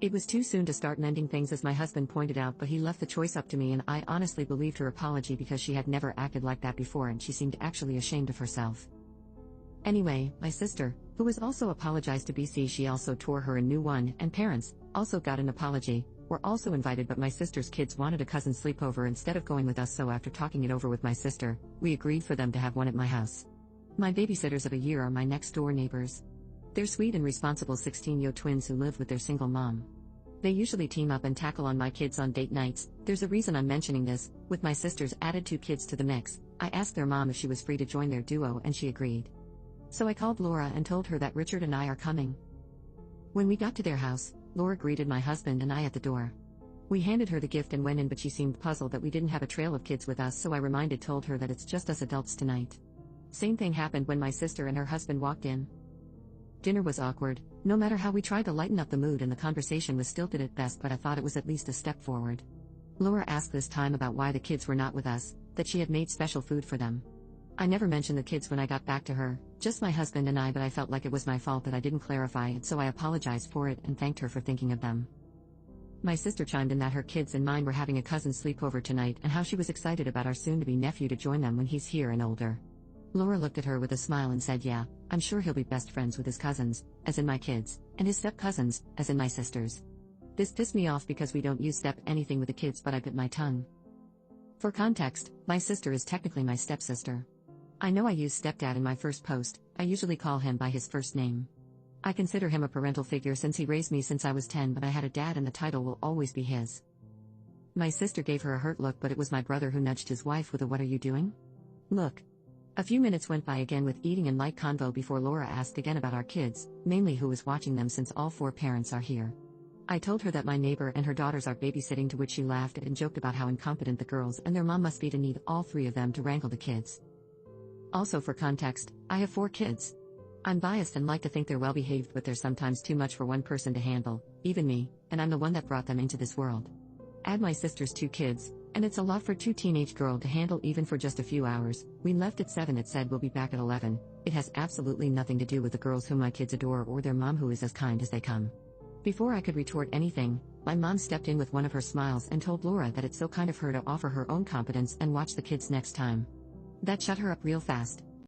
It was too soon to start mending things, as my husband pointed out, but he left the choice up to me, and I honestly believed her apology because she had never acted like that before and she seemed actually ashamed of herself. Anyway, my sister, who was also apologized to BC, she also tore her a new one, and parents also got an apology, were also invited, but my sister's kids wanted a cousin sleepover instead of going with us, so after talking it over with my sister, we agreed for them to have one at my house. My babysitters of a year are my next door neighbors. They're sweet and responsible 16-year-old twins who live with their single mom. They usually team up and tackle on my kids on date nights. There's a reason I'm mentioning this. With my sisters added 2 kids to the mix, I asked their mom if she was free to join their duo, and she agreed. So I called Laura and told her that Richard and I are coming. When we got to their house, Laura greeted my husband and I at the door. We handed her the gift and went in, but she seemed puzzled that we didn't have a trail of kids with us, so I told her that it's just us adults tonight. Same thing happened when my sister and her husband walked in. Dinner was awkward. No matter how we tried to lighten up the mood, and the conversation was stilted at best, but I thought it was at least a step forward. Laura asked this time about why the kids were not with us, that she had made special food for them. I never mentioned the kids when I got back to her, just my husband and I, but I felt like it was my fault that I didn't clarify it, so I apologized for it and thanked her for thinking of them. My sister chimed in that her kids and mine were having a cousin sleepover tonight and how she was excited about our soon-to-be nephew to join them when he's here and older. Laura looked at her with a smile and said, "Yeah, I'm sure he'll be best friends with his cousins, as in my kids, and his step-cousins, as in my sisters." This pissed me off because we don't use step anything with the kids, but I bit my tongue. For context, my sister is technically my stepsister. I know I use stepdad in my first post. I usually call him by his first name. I consider him a parental figure since he raised me since I was 10, but I had a dad and the title will always be his. My sister gave her a hurt look, but it was my brother who nudged his wife with a "What are you doing?" look. A few minutes went by again with eating and light convo before Laura asked again about our kids, mainly who was watching them since all 4 parents are here. I told her that my neighbor and her daughters are babysitting, to which she laughed and joked about how incompetent the girls and their mom must be to need all 3 of them to wrangle the kids. Also, for context, I have 4 kids. I'm biased and like to think they're well behaved, but they're sometimes too much for one person to handle, even me, and I'm the one that brought them into this world. Add my sister's 2 kids, and it's a lot for 2 teenage girls to handle even for just a few hours. We left at 7, it said we'll be back at 11. It has absolutely nothing to do with the girls whom my kids adore or their mom, who is as kind as they come. Before I could retort anything, my mom stepped in with one of her smiles and told Laura that it's so kind of her to offer her own competence and watch the kids next time. That shut her up real fast.